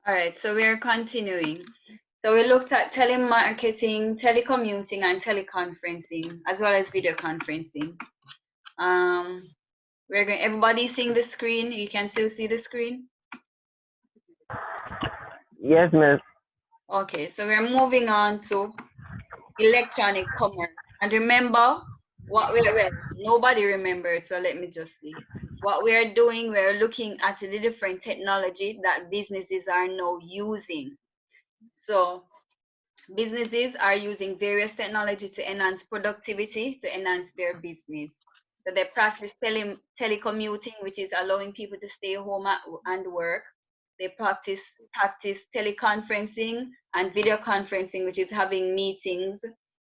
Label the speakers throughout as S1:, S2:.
S1: All right, so we're continuing. So we looked at telemarketing, telecommuting, and teleconferencing, as well as video conferencing. Everybody seeing the screen? You can still see the screen?
S2: Yes, miss.
S1: Okay, so we're moving on to electronic commerce. And remember what nobody remembered, so let me just see. What we are doing, we're looking at the different technology that businesses are now using. So businesses are using various technology to enhance productivity, to enhance their business. So they practice telecommuting, which is allowing people to stay home and work. They practice teleconferencing and video conferencing, which is having meetings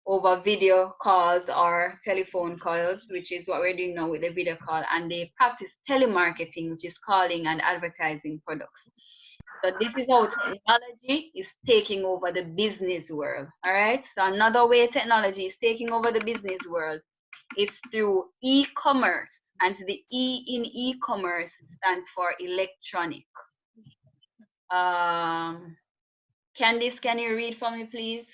S1: over video calls or telephone calls, which is what we're doing now with the video call. And they practice telemarketing, which is calling and advertising products. So this is how technology is taking over the business world. All right. So another way technology is taking over the business world is through e-commerce. And the E in e-commerce stands for electronic. Candice, can you read for me, please?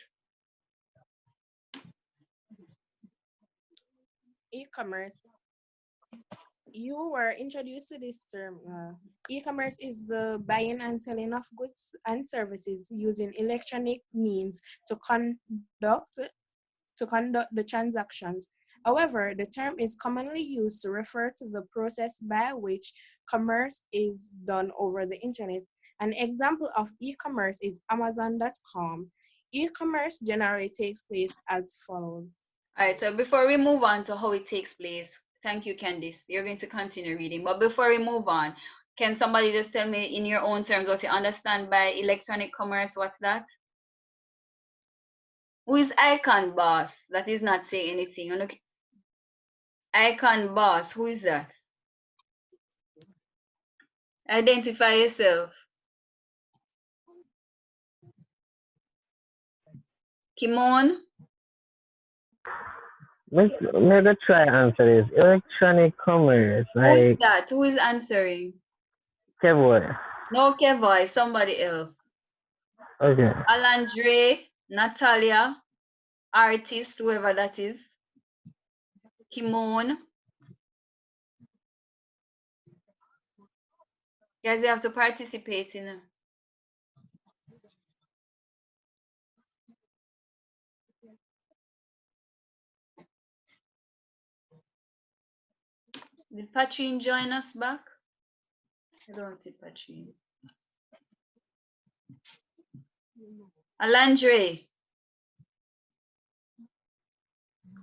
S3: E-commerce. You were introduced to this term. E-commerce is the buying and selling of goods and services using electronic means to conduct the transactions. However, the term is commonly used to refer to the process by which commerce is done over the internet. An example of e-commerce is Amazon.com. E-commerce generally takes place as follows.
S1: All right, so before we move on to how it takes place, thank you, Candice. You're going to continue reading. But before we move on, can somebody just tell me in your own terms what you understand by electronic commerce? What's that? Who is Icon Boss? That is not saying anything. Look, Icon Boss, who is that? Identify yourself. Kimon?
S2: Maybe try answer this. Electronic commerce,
S1: Who is
S2: like
S1: that? Who is answering?
S2: Kevoy.
S1: No, Kevoy, somebody else.
S2: Okay.
S1: Alandre, Natalia, artist, whoever that is. Kimon. Guys, you have to participate in. Did Patrine join us back? I don't see Patrine. Alandre.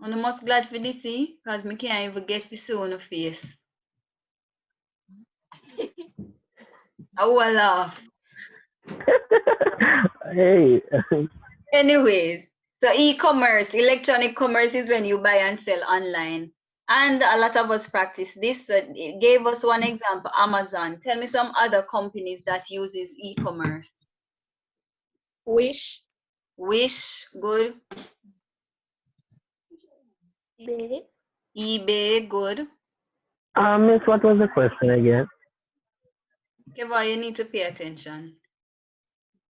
S1: I'm most glad for this, because I can't even get to see on the face. I will laugh.
S2: Hey.
S1: Anyways, so e-commerce, electronic commerce is when you buy and sell online. And a lot of us practice this. So it gave us one example, Amazon. Tell me some other companies that uses e-commerce.
S3: Wish.
S1: Wish, good. eBay, good.
S2: Miss, what was the question again?
S1: Okay, well, you need to pay attention.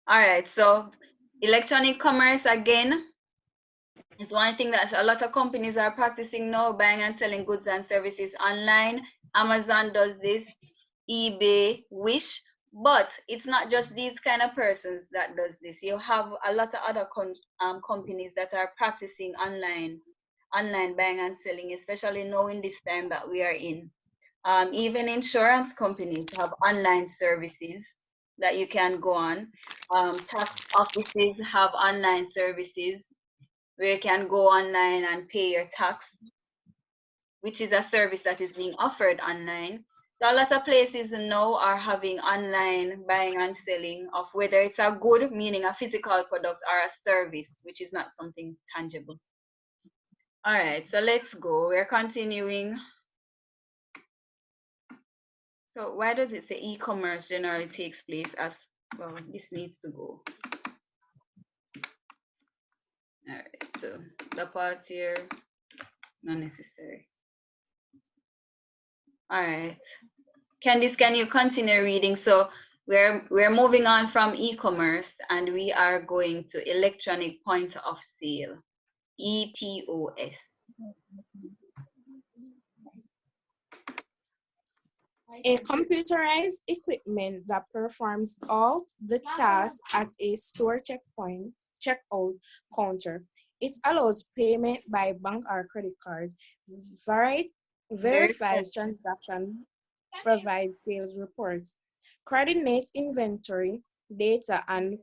S1: All right, so electronic commerce again is one thing that a lot of companies are practicing now, buying and selling goods and services online. Amazon does this, eBay, Wish, but it's not just these kind of persons that does this. You have a lot of other companies that are practicing online buying and selling, especially now in this time that we are in. Even insurance companies have online services that you can go on. Tax offices have online services where you can go online and pay your tax, which is a service that is being offered online. So a lot of places now are having online buying and selling of whether it's a good, meaning a physical product, or a service, which is not something tangible. All right, so let's go. We're continuing. So why does it say e-commerce generally takes place as, well, this needs to go. All right, so the part here, not necessary. All right. Candice, can you continue reading? So We're moving on from e-commerce and we are going to electronic point of sale, EPOS.
S3: A computerized equipment that performs all the tasks at a store checkout counter. It allows payment by bank or credit cards, verifies transaction, provides sales reports, coordinates inventory, data and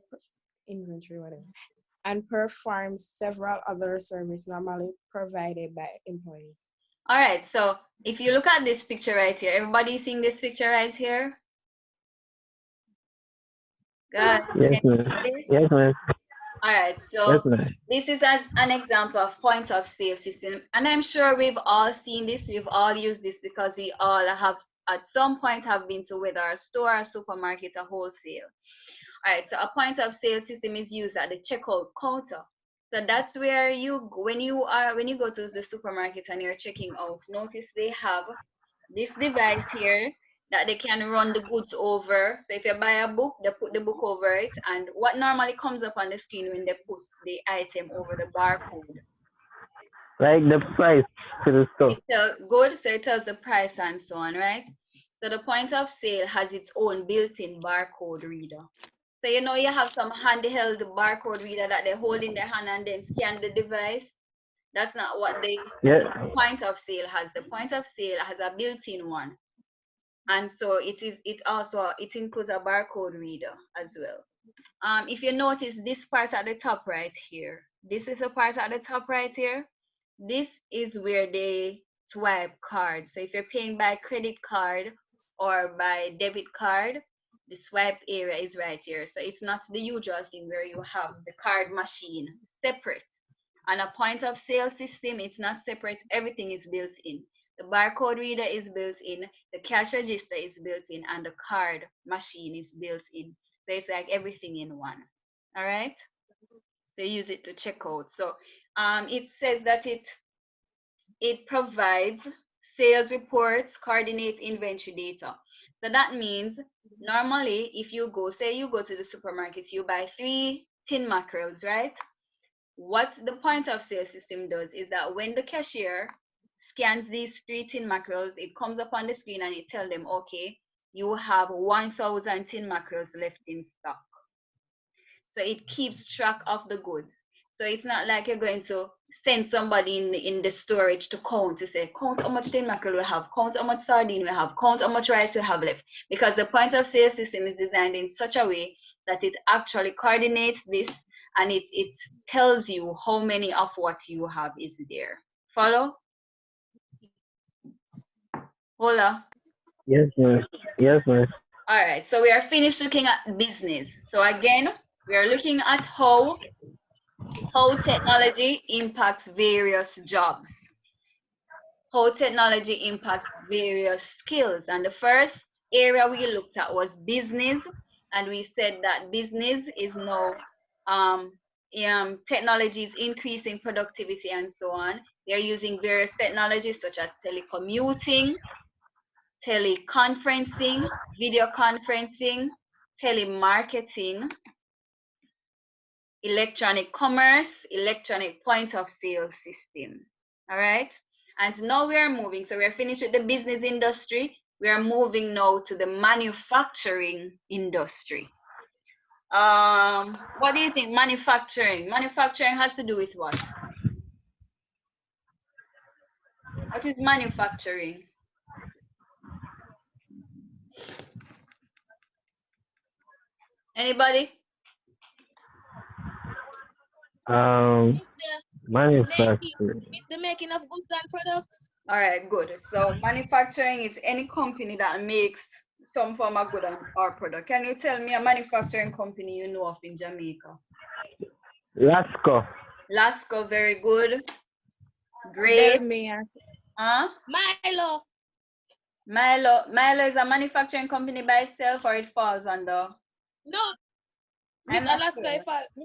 S3: and performs several other services normally provided by employees.
S1: All right, so if you look at this picture right here, everybody seeing this picture right here? Guys,
S2: Yes,
S1: can you
S2: ma'am.
S1: see this?
S2: Yes, ma'am.
S1: All right,
S2: Yes,
S1: so
S2: ma'am.
S1: this is as an example of point of sale system, and I'm sure we've all seen this, we've all used this because we all have at some point have been to whether a store, a supermarket, a wholesale. All right, so a point of sale system is used at the checkout counter. So that's where when you go to the supermarket and you're checking out, notice they have this device here that they can run the goods over. So if you buy a book, they put the book over it, and what normally comes up on the screen when they put the item over the barcode?
S2: Like the price to the store.
S1: It tells good, so it tells the price and so on, right? So the point of sale has its own built-in barcode reader. So you know you have some handheld barcode reader that they hold in their hand and then scan the device. That's not what the point of sale has. The point of sale has a built-in one. And so it includes a barcode reader as well. If you notice this part at the top right here, this is a part at the top right here. This is where they swipe cards. So if you're paying by credit card or by debit card, the swipe area is right here. So it's not the usual thing where you have the card machine separate. And a point of sale system, it's not separate, everything is built in. The barcode reader is built in, the cash register is built in, and the card machine is built in. So it's like everything in one. All right. So use it to check out. So it says that it provides sales reports, coordinates inventory data. So that means normally if you go, say you go to the supermarket, you buy 3 tin mackerels, right? What the point of sale system does is that when the cashier scans these 3 tin mackerels, it comes up on the screen and it tells them, okay, you have 1,000 tin mackerels left in stock. So it keeps track of the goods. So it's not like you're going to send somebody in the storage to count, to say, count how much tin mackerel we have, count how much sardine we have, count how much rice we have left. Because the point of sale system is designed in such a way that it actually coordinates this and it tells you how many of what you have is there. Follow? Hola.
S2: Yes, ma'am. Yes, ma'am.
S1: All right, so we are finished looking at business. So again, we are looking at how technology impacts various jobs, how technology impacts various skills. And the first area we looked at was business, and we said that business is now technology is increasing productivity and so on. They're using various technologies such as telecommuting, teleconferencing, video conferencing, telemarketing, electronic commerce, electronic point of sale system. All right. And now we are moving. So we're finished with the business industry. We are moving now to the manufacturing industry. What do you think? Manufacturing. Manufacturing has to do with what? What is manufacturing? Anybody?
S2: Manufacturing.
S4: It's the making of goods and products.
S1: All right, good. So manufacturing is any company that makes some form of good or product. Can you tell me a manufacturing company you know of in Jamaica?
S2: Lasco.
S1: Lasco, very good. Great.
S3: Delmare.
S1: Huh?
S4: Milo.
S1: Milo is a manufacturing company by itself or it falls under?
S4: No,
S1: I'm
S4: Miss
S1: not
S4: Alaska.
S1: sure.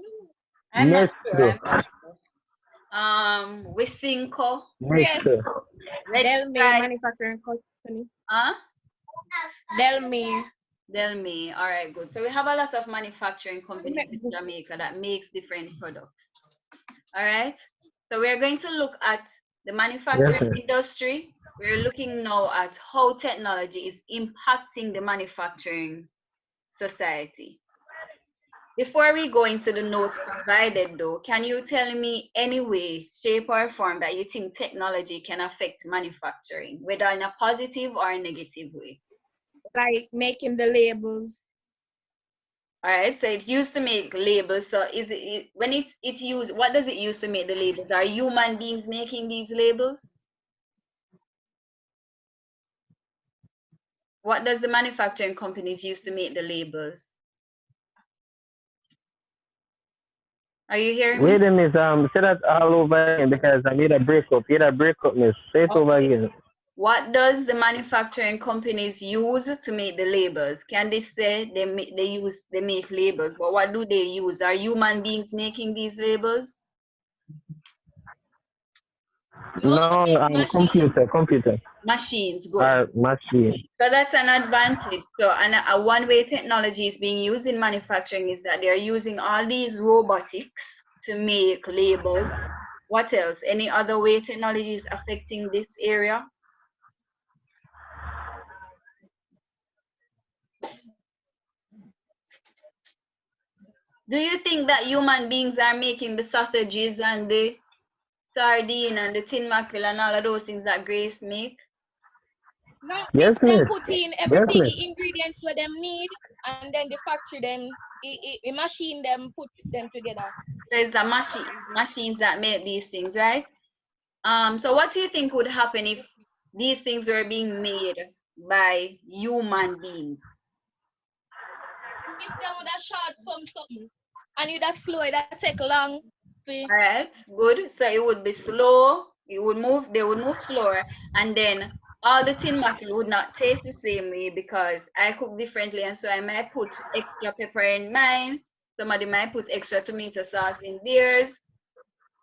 S4: I'm not
S2: Nestle.
S1: Wisinco,
S2: Nestle.
S1: Red
S3: Delmare
S1: Stripe,
S3: Manufacturing Company.
S1: huh?
S3: Delmare.
S1: Delme. All right, good. So we have a lot of manufacturing companies in Jamaica that makes different products. All right. So we're going to look at the manufacturing
S2: Yes, miss.
S1: industry. We're looking now at how technology is impacting the manufacturing society. Before we go into the notes provided though, can you tell me any way, shape or form that you think technology can affect manufacturing, whether in a positive or a negative way?
S3: Like making the labels.
S1: All right, so it used to make labels. So is it when it used, what does it use to make the labels? Are human beings making these labels? What does the manufacturing companies use to make the labels? Are you hearing me?
S2: Wait a minute, say that all over again because I need a breakup. You need a breakup, miss. Say it over
S1: Okay.
S2: again.
S1: What does the manufacturing companies use to make the labels? Can they say they make labels, but what do they use? Are human beings making these labels?
S2: No,
S4: it's machine.
S2: computer.
S1: Machines, good.
S2: Machine.
S1: So that's an advantage. So and a one-way technology is being used in manufacturing is that they're using all these robotics to make labels. What else? Any other way technology is affecting this area? Do you think that human beings are making the sausages and the sardine and the tin mackerel and all of those things that Grace make?
S4: No,
S2: Yes,
S4: miss, them
S2: miss.
S4: put in
S2: Yes,
S4: everything,
S2: miss.
S4: the ingredients what them need, and then the factory them, the machine them put them together.
S1: So it's the machines that make these things, right? So what do you think would happen if these things were being made by human beings?
S4: Miss them with a short something, and you that slow, that take long.
S1: All right, good. So it would be slow. It would move. They would move slower, and then all the tin mackerel would not taste the same way because I cook differently, and so I might put extra pepper in mine. Somebody might put extra tomato sauce in theirs.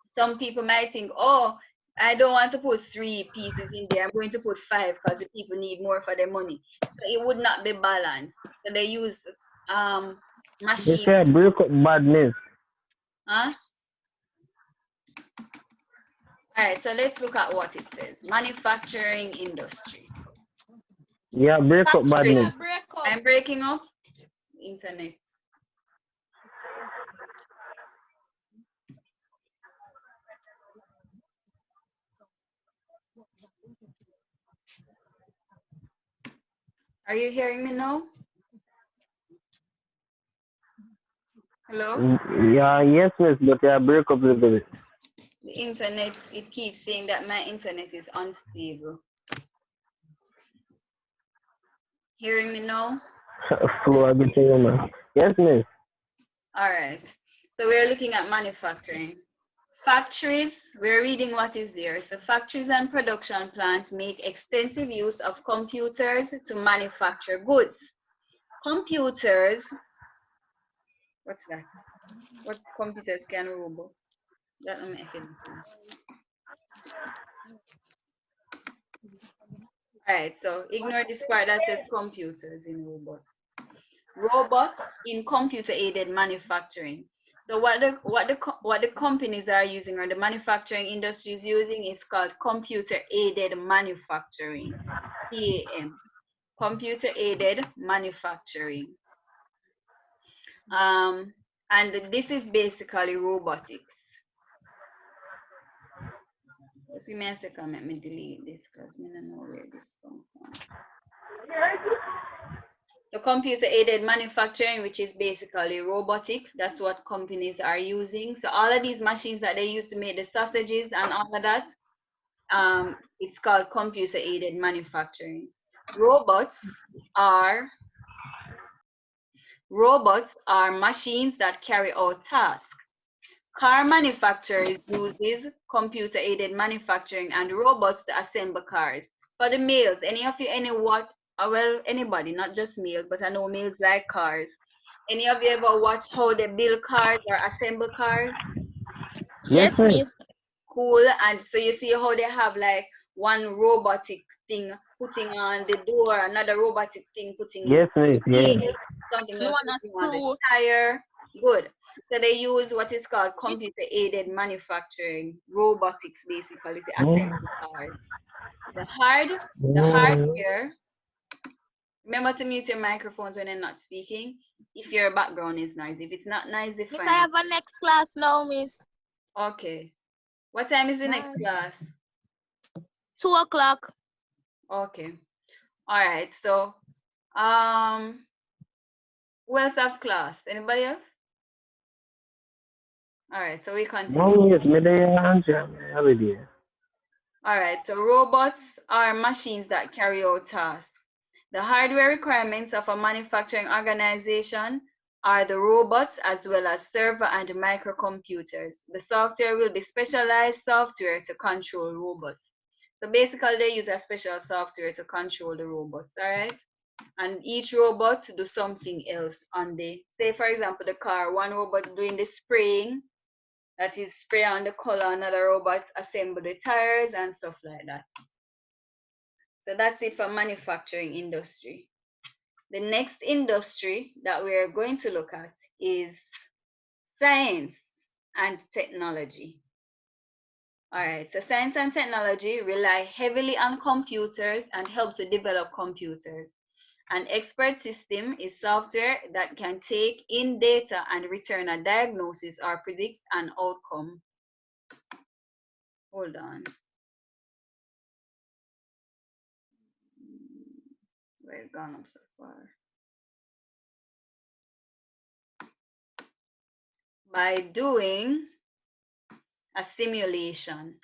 S1: Some people might think, oh, I don't want to put 3 pieces in there. I'm going to put 5 because the people need more for their money. So it would not be balanced. So they use
S2: You
S1: machine.
S2: say breakup badness.
S1: Huh? All right, so let's look at what it says. Manufacturing industry.
S2: Yeah, breakup
S4: Factory
S2: badness.
S4: a break up.
S1: I'm breaking up internet. Are you hearing me now? Hello?
S2: Yeah, yes, miss, but yeah, breakup a little bit.
S1: The internet, it keeps saying that my internet is unstable. Hearing me now?
S2: Flow a bit to you, man. Yes, miss.
S1: All right. So we're looking at manufacturing. Factories, we're reading what is there. So factories and production plants make extensive use of computers to manufacture goods. Computers, what's that? What computers can robots? That don't make any sense. All right, so ignore this part that says computers in robots. Robots in computer-aided manufacturing. So what the companies are using or the manufacturing industry is using is called computer-aided manufacturing, CAM, computer-aided manufacturing. And this is basically robotics. Just give me a second, let me delete this because I don't know where this comes from. So computer-aided manufacturing, which is basically robotics, that's what companies are using. So all of these machines that they use to make the sausages and all of that, it's called computer-aided manufacturing. Robots are machines that carry out tasks. Car manufacturers uses computer-aided manufacturing and robots to assemble cars. For the males, well, anybody, not just males, but I know males like cars. Any of you ever watch how they build cars or assemble cars?
S2: Yes,
S4: Yes,
S2: miss.
S4: miss.
S1: Cool. And so you see how they have like one robotic thing putting on the door, another robotic thing putting
S2: Yes, miss.
S1: the
S2: Yeah.
S1: key, something else
S4: One a
S1: putting on the
S4: screw.
S1: tire. Good. So they use what is called computer-aided manufacturing, robotics basically to
S2: Mm,
S1: assemble cars. The hard, the
S2: mm.
S1: hardware. Remember to mute your microphones when you're not speaking. If your background is noisy, if it's not noisy,
S4: Miss, I
S1: fine.
S4: have a next class now, Miss.
S1: Okay. What time is the next
S4: Bye.
S1: class?
S4: 2 o'clock.
S1: Okay. All right. So, um, who else have class? Anybody else? All right. So we
S2: No,
S1: continue.
S2: miss. Me there answer. Holiday.
S1: All right. So robots are machines that carry out tasks. The hardware requirements of a manufacturing organization are the robots as well as server and microcomputers. The software will be specialized software to control robots. So basically they use a special software to control the robots, all right? And each robot do something else on the, say for example, the car, one robot doing the spraying, that is spray on the color, another robot assemble the tires and stuff like that. So that's it for manufacturing industry. The next industry that we are going to look at is science and technology. All right, so science and technology rely heavily on computers and help to develop computers. An expert system is software that can take in data and return a diagnosis or predict an outcome. Hold on. Where it gone up so far? By doing a simulation.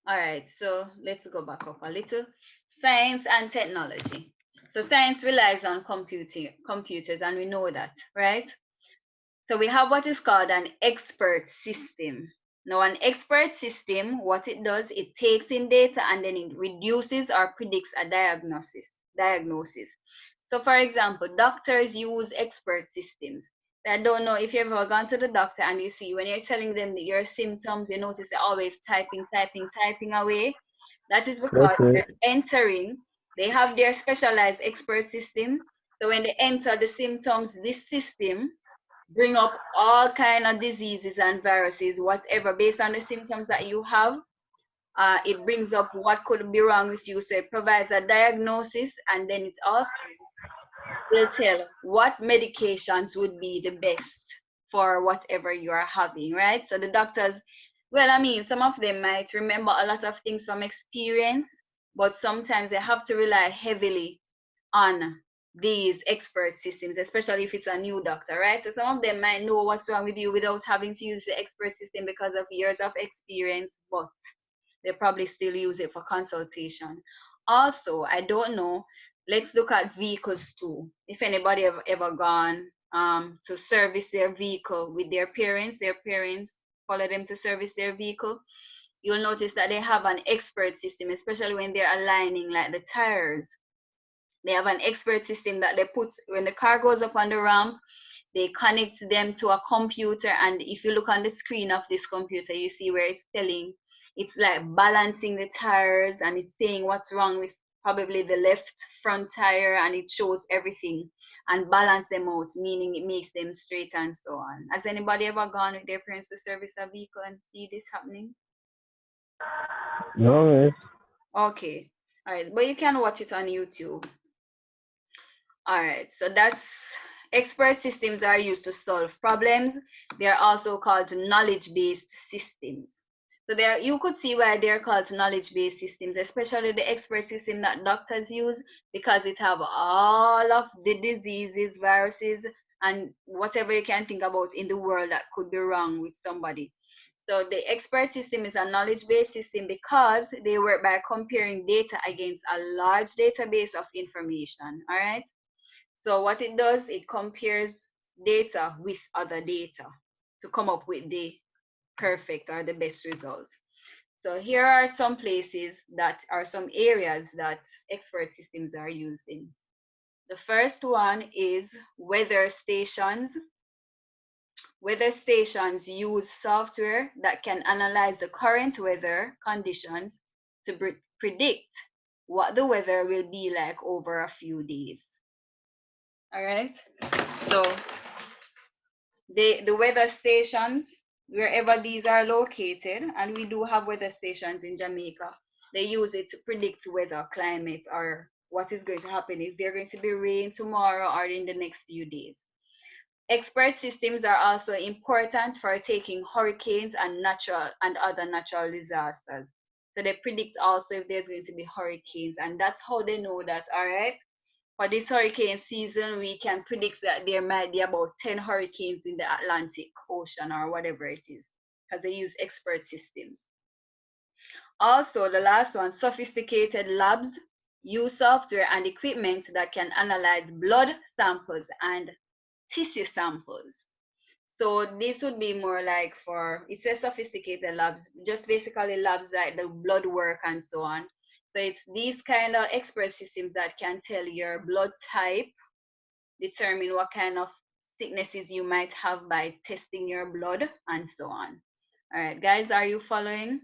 S1: All right, so let's go back up a little. Science and technology. So science relies on computers, and we know that, right? So we have what is called an expert system. Now, an expert system, what it does, it takes in data and then it reduces or predicts a diagnosis. So, for example, doctors use expert systems. I don't know if you've ever gone to the doctor and you see when you're telling them your symptoms, you notice they're always typing away. That is
S2: Yes,
S1: because
S2: miss.
S1: they're entering, they have their specialized expert system. So when they enter the symptoms, this system bring up all kind of diseases and viruses, whatever, based on the symptoms that you have. It brings up what could be wrong with you. So it provides a diagnosis, and then it also will tell what medications would be the best for whatever you are having, right? So the doctors, well, I mean, some of them might remember a lot of things from experience, but sometimes they have to rely heavily on these expert systems, especially if it's a new doctor, right? So some of them might know what's wrong with you without having to use the expert system because of years of experience, but they probably still use it for consultation. Also, I don't know, let's look at vehicles too. If anybody have ever gone to service their vehicle with their parents follow them to service their vehicle, you'll notice that they have an expert system, especially when they're aligning like the tires. They have an expert system that they put when the car goes up on the ramp, they connect them to a computer. And if you look on the screen of this computer, you see where it's telling, it's like balancing the tires and it's saying what's wrong with probably the left front tire, and it shows everything and balance them out, meaning it makes them straight and so on. Has anybody ever gone with their parents to service a vehicle and see this happening?
S2: No, miss.
S1: Okay. All right, but you can watch it on YouTube. All right, so that's expert systems are used to solve problems. They are also called knowledge-based systems. So there, you could see why they're called knowledge-based systems, especially the expert system that doctors use, because it have all of the diseases, viruses, and whatever you can think about in the world that could be wrong with somebody. So the expert system is a knowledge-based system because they work by comparing data against a large database of information. All right. So what it does, it compares data with other data to come up with the perfect or the best results. So here are some places that are some areas that expert systems are used in. The first one is weather stations. Weather stations use software that can analyze the current weather conditions to predict what the weather will be like over a few days. All right. So the weather stations, wherever these are located, and we do have weather stations in Jamaica, they use it to predict weather, climate, or what is going to happen. Is there going to be rain tomorrow or in the next few days? Expert systems are also important for taking hurricanes and other natural disasters. So they predict also if there's going to be hurricanes, and that's how they know that, all right, for this hurricane season, we can predict that there might be about 10 hurricanes in the Atlantic Ocean or whatever it is, because they use expert systems. Also, the last one, sophisticated labs use software and equipment that can analyze blood samples and tissue samples. So this would be more like for, it says sophisticated labs, just basically labs like the blood work and so on. So it's these kind of expert systems that can tell your blood type, determine what kind of sicknesses you might have by testing your blood and so on. All right, guys, are you following?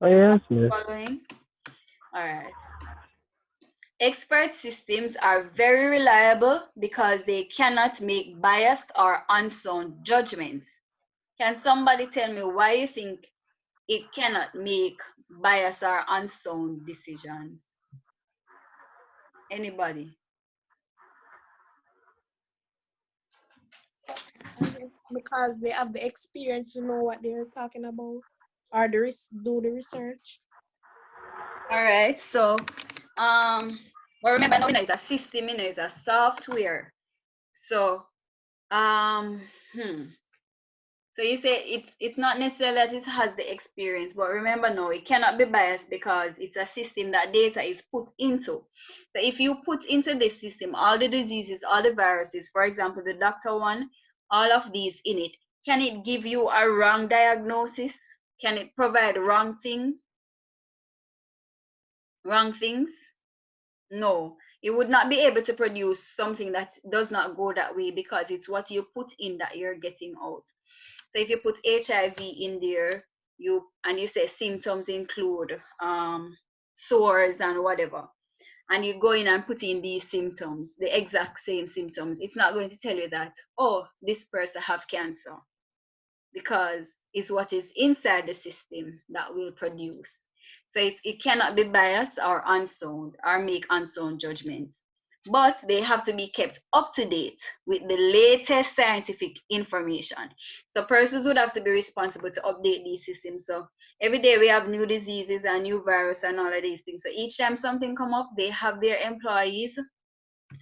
S2: Oh yes, miss.
S1: Following? All right. Expert systems are very reliable because they cannot make biased or unsound judgments. Can somebody tell me why you think it cannot make biased or unsound decisions? Anybody?
S3: I guess because they have the experience to know what they're talking about, or do the research.
S1: All right, so but remember now, it's a system, it's a software. So um hmm. So you say it's not necessarily that it has the experience, but remember no, it cannot be biased because it's a system that data is put into. So if you put into this system all the diseases, all the viruses, for example, the doctor one, all of these in it, can it give you a wrong diagnosis? Can it provide wrong things? No. You would not be able to produce something that does not go that way because it's what you put in that you're getting out. So if you put HIV in there, you say symptoms include sores and whatever, and you go in and put in these symptoms, the exact same symptoms, it's not going to tell you that, oh, this person have cancer, because it's what is inside the system that will produce. So it cannot be biased or unsound or make unsound judgments. But they have to be kept up to date with the latest scientific information. So persons would have to be responsible to update these systems. So every day we have new diseases and new virus and all of these things. So each time something come up, they have their employees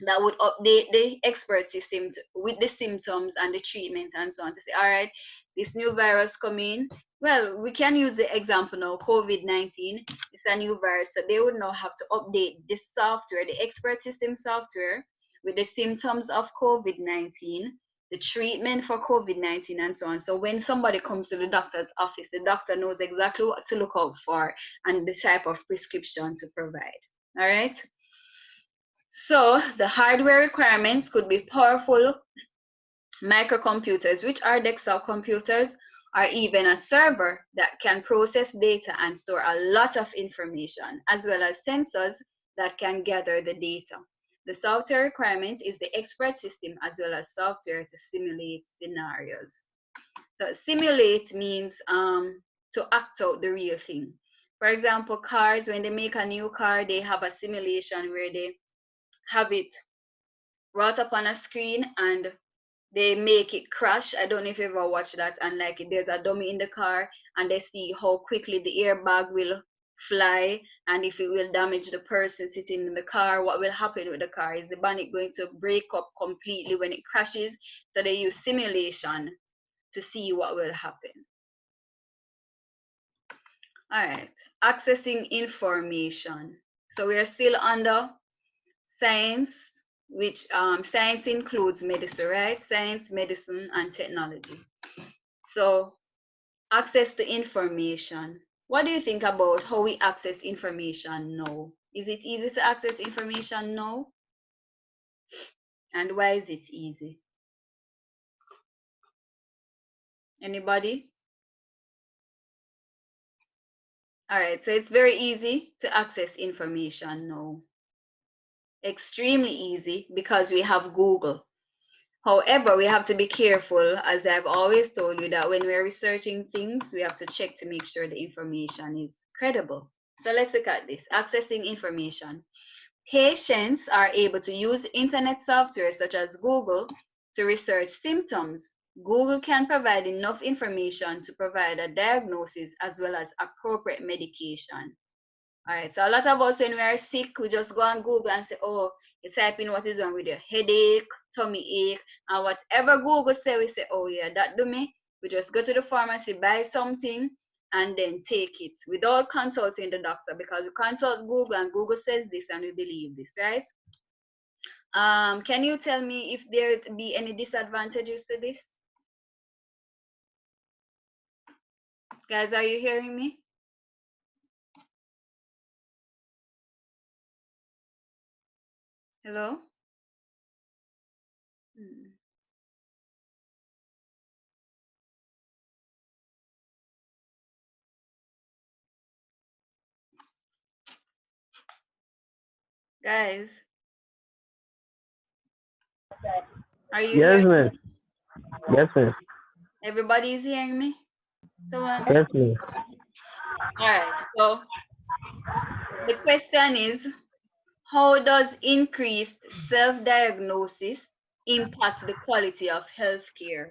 S1: that would update the expert system with the symptoms and the treatment and so on, to say, all right, this new virus come in. Well, we can use the example now, COVID-19. It's a new virus, so they would now have to update the software, the expert system software, with the symptoms of COVID-19, the treatment for COVID-19 and so on. So when somebody comes to the doctor's office, the doctor knows exactly what to look out for and the type of prescription to provide. All right. So the hardware requirements could be powerful microcomputers, which are desktop computers, or even a server that can process data and store a lot of information, as well as sensors that can gather the data. The software requirement is the expert system as well as software to simulate scenarios. So simulate means to act out the real thing. For example, cars, when they make a new car, they have a simulation where they have it brought up on a screen and they make it crash. I don't know if you ever watched that, and like there's a dummy in the car and they see how quickly the airbag will fly and if it will damage the person sitting in the car, what will happen with the car. Is the bonnet going to break up completely when it crashes? So they use simulation to see what will happen. All right, accessing information. So we are still under science, which science includes medicine, right? Science, medicine, and technology. So access to information. What do you think about how we access information now? Is it easy to access information now? And why is it easy? Anybody? All right, so it's very easy to access information now. Extremely easy because we have Google. However, we have to be careful, as I've always told you, that when we're researching things, we have to check to make sure the information is credible. So let's look at this. Accessing information. Patients are able to use internet software such as Google to research symptoms. Google can provide enough information to provide a diagnosis as well as appropriate medication. All right, so a lot of us, when we are sick, we just go on Google and say, oh, you type in what is wrong with your headache, tummy ache, and whatever Google say, we say, oh yeah, that do me. We just go to the pharmacy, buy something, and then take it without consulting the doctor, because we consult Google and Google says this and we believe this, right? Can you tell me if there be any disadvantages to this? Guys, are you hearing me? Hello? Guys, are you
S2: Yes,
S1: hearing
S2: miss.
S1: me?
S2: Yes, miss.
S1: Everybody is hearing me? So,
S2: Yes, miss.
S1: all right. So the question is, how does increased self-diagnosis impact the quality of healthcare?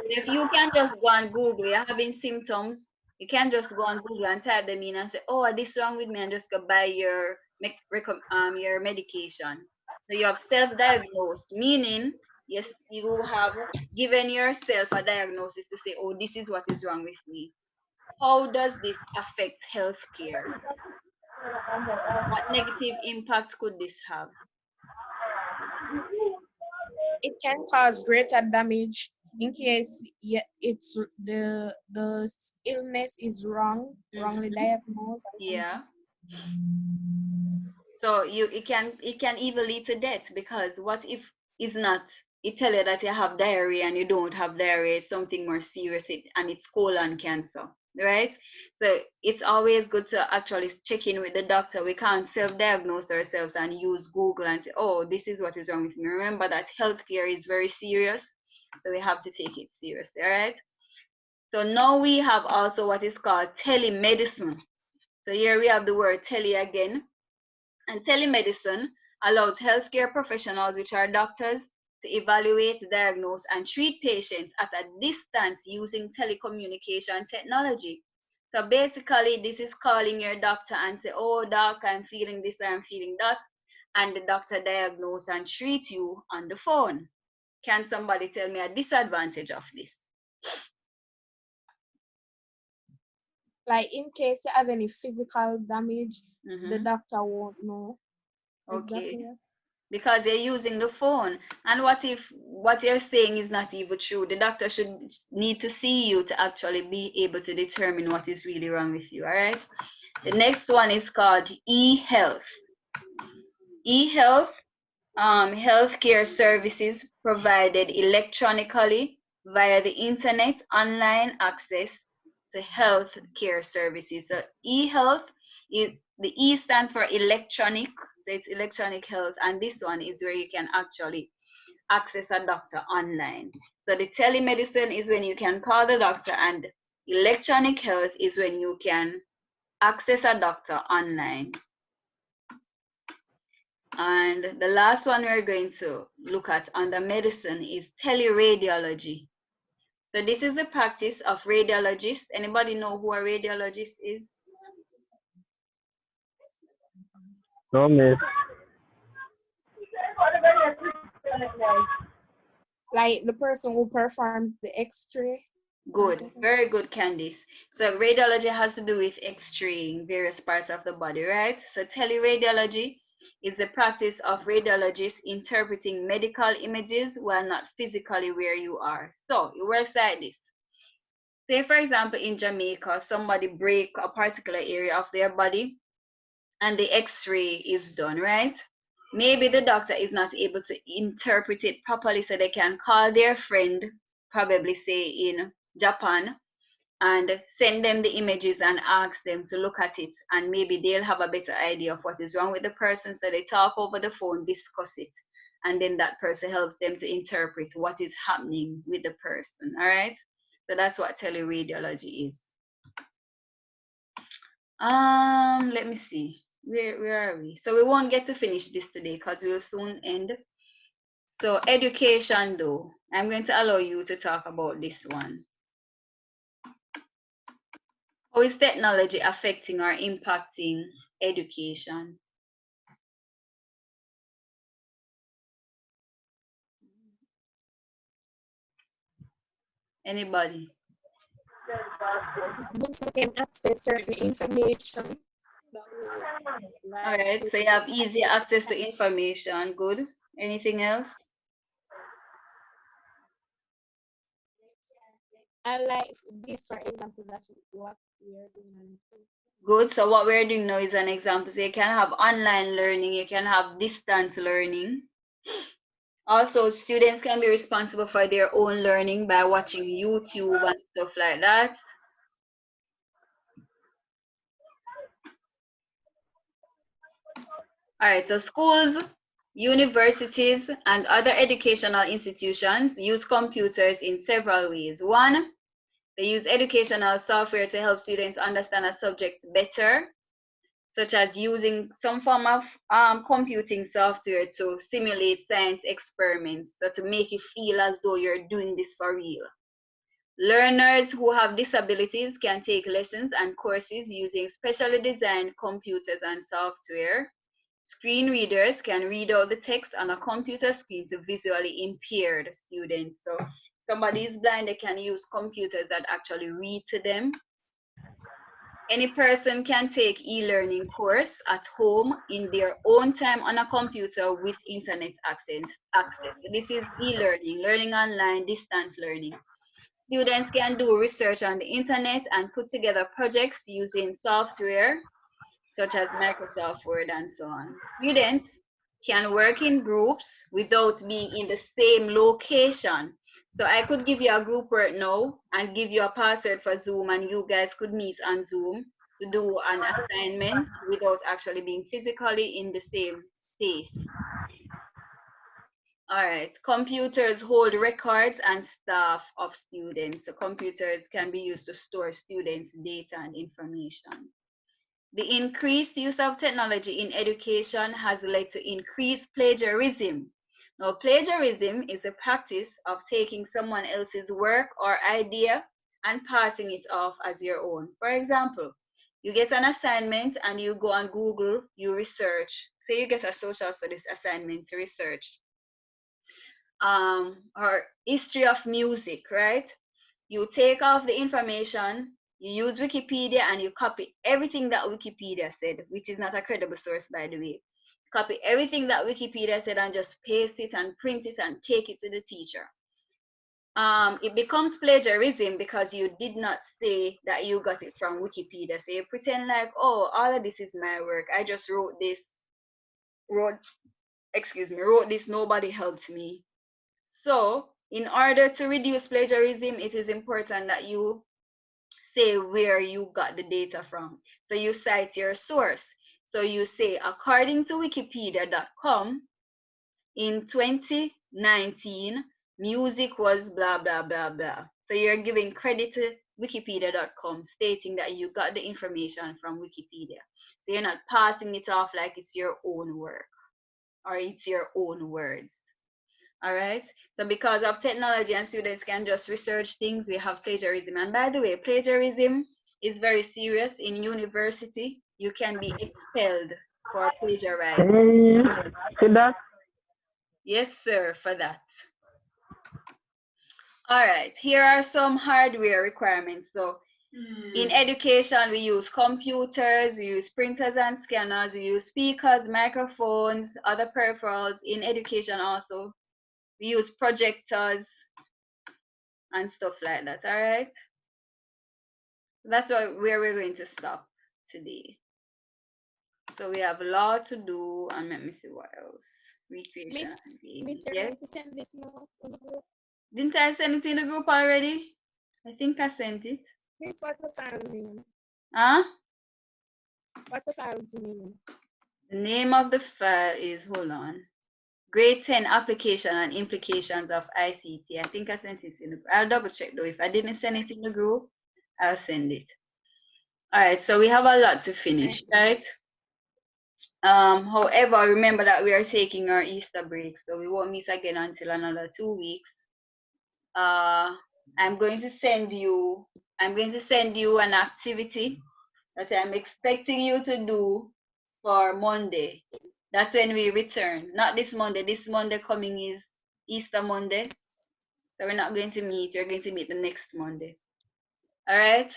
S1: If you can just go on Google, you're having symptoms, you can just go on Google and type them in and say, oh, this is wrong with me, and just go buy your medication. So you have self-diagnosed, meaning, yes, you have given yourself a diagnosis to say, oh, this is what is wrong with me. How does this affect healthcare? What negative impact could this have?
S3: It can cause greater damage in case it's the illness is wrongly diagnosed or something.
S1: Yeah. So it can even lead to death, because what if it's not, it tell you that you have diarrhea and you don't have diarrhea, it's something more serious, and it's colon cancer, right? So it's always good to actually check in with the doctor. We can't self-diagnose ourselves and use Google and say, oh, this is what is wrong with me. Remember that healthcare is very serious, so we have to take it seriously, all right? So now we have also what is called telemedicine. So here we have the word tele again. And telemedicine allows healthcare professionals, which are doctors, to evaluate, diagnose, and treat patients at a distance using telecommunication technology. So basically, this is calling your doctor and say, oh, doc, I'm feeling this or I'm feeling that. And the doctor diagnose and treat you on the phone. Can somebody tell me a disadvantage of this?
S3: Like in case you have any physical damage, the doctor won't know exactly.
S1: Okay. Because you're using the phone. And what if what you're saying is not even true? The doctor should need to see you to actually be able to determine what is really wrong with you, all right? The next one is called e-health. E-health, healthcare services provided electronically via the internet, online access to health care services. So e-health is, the E stands for electronic, so it's electronic health, and this one is where you can actually access a doctor online. So the telemedicine is when you can call the doctor, and electronic health is when you can access a doctor online. And the last one we're going to look at under medicine is teleradiology. So this is the practice of radiologists. Anybody know who a radiologist is?
S2: No, miss.
S3: Like the person who performed the X-ray.
S1: Good, very good, Candice. So radiology has to do with x-raying various parts of the body, right? So teleradiology is the practice of radiologists interpreting medical images while not physically where you are. So it works like this. Say, for example, in Jamaica, somebody break a particular area of their body and the x-ray is done, right? Maybe the doctor is not able to interpret it properly, so they can call their friend, probably say in Japan, and send them the images and ask them to look at it, and maybe they'll have a better idea of what is wrong with the person. So they talk over the phone, discuss it, and then that person helps them to interpret what is happening with the person. All right, so that's what teleradiology is. Let me see, where are we? So we won't get to finish this today because we'll soon end. So education though, I'm going to allow you to talk about this one. How is technology affecting or impacting education? Anybody?
S3: Books can access certain information.
S1: All right, so you have easy access to information. Good. Anything else?
S3: I like this, for example, that's what we are doing.
S1: Good. So what we're doing now is an example. So you can have online learning, you can have distance learning. Also, students can be responsible for their own learning by watching YouTube and stuff like that. All right, so schools, universities, and other educational institutions use computers in several ways. One, they use educational software to help students understand a subject better, such as using some form of computing software to simulate science experiments, so to make you feel as though you're doing this for real. Learners who have disabilities can take lessons and courses using specially designed computers and software. Screen readers can read out the text on a computer screen to visually impaired students. So somebody is blind, they can use computers that actually read to them. Any person can take e-learning course at home in their own time on a computer with internet access. So this is e-learning, learning online, distance learning. Students can do research on the internet and put together projects using software such as Microsoft Word and so on. Students can work in groups without being in the same location. So I could give you a group work now and give you a password for Zoom, and you guys could meet on Zoom to do an assignment without actually being physically in the same space. All right, computers hold records and staff of students. So computers can be used to store students' data and information. The increased use of technology in education has led to increased plagiarism. Now, plagiarism is a practice of taking someone else's work or idea and passing it off as your own. For example, you get an assignment and you go on Google, you research. Say you get a social studies assignment to research or history of music, right? You take off the information, you use Wikipedia, and you copy everything that Wikipedia said, which is not a credible source, by the way. Copy everything that Wikipedia said and just paste it and print it and take it to the teacher. It becomes plagiarism because you did not say that you got it from Wikipedia. So you pretend like, oh, all of this is my work. I just wrote this, wrote this, nobody helped me. So in order to reduce plagiarism, it is important that you say where you got the data from. So you cite your source. So you say, according to wikipedia.com, in 2019, music was blah, blah, blah, blah. So you're giving credit to wikipedia.com, stating that you got the information from Wikipedia. So you're not passing it off like it's your own work or it's your own words. All right. So because of technology and students can just research things, we have plagiarism. And by the way, plagiarism is very serious in university. You can be expelled for plagiarizing.
S2: See that?
S1: Yes, sir, for that. All right. Here are some hardware requirements. So in education, we use computers, we use printers and scanners, we use speakers, microphones, other peripherals. In education also, we use projectors and stuff like that. All right, that's where we're going to stop today. So we have a lot to do, and let me see what else. Recreation. Yes.
S3: Send this note on the group.
S1: Didn't I send it in the group already? I think I sent it.
S3: Miss, what's the file name?
S1: Huh?
S3: What's the file's name?
S1: The name of the file is, hold on, Grade 10 Application and Implications of ICT. I think I sent it in the, I'll double check though. If I didn't send it in the group, I'll send it. All right, so we have a lot to finish, right? However, remember that we are taking our Easter break, so we won't meet again until another 2 weeks. I'm going to send you an activity that I'm expecting you to do for Monday. That's when we return. Not this Monday. This Monday coming is Easter Monday. So we're not going to meet. You're going to meet the next Monday. All right.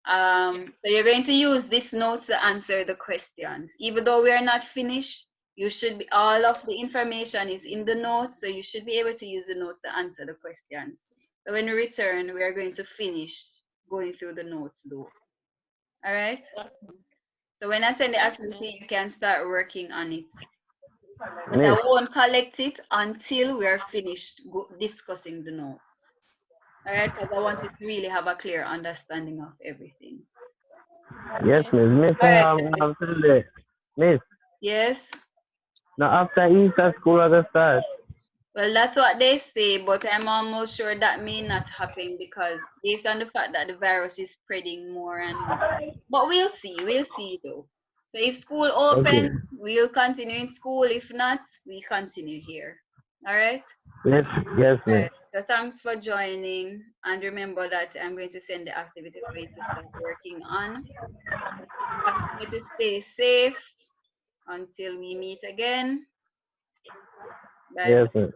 S1: So you're going to use this note to answer the questions. Even though we are not finished, you should be, all of the information is in the notes, so you should be able to use the notes to answer the questions. So when we return, we are going to finish going through the notes though. All right? So when I send the activity, you can start working on it. But I won't collect it until we are finished discussing the notes. All right? Because I want you to really have a clear understanding of everything.
S2: Yes, miss. Miss,
S1: All right,
S2: absolutely. Miss,
S1: yes?
S2: now after Easter school at the start.
S1: Well, that's what they say, but I'm almost sure that may not happen because based on the fact that the virus is spreading more and more. But we'll see though. So if school opens, we'll continue in school. If not, we continue here. All right?
S2: Yes, yes,
S1: All
S2: miss.
S1: right. So thanks for joining. And remember that I'm going to send the activity for you to start working on. Continue to stay safe until we meet again. Bye.
S2: Yes, miss.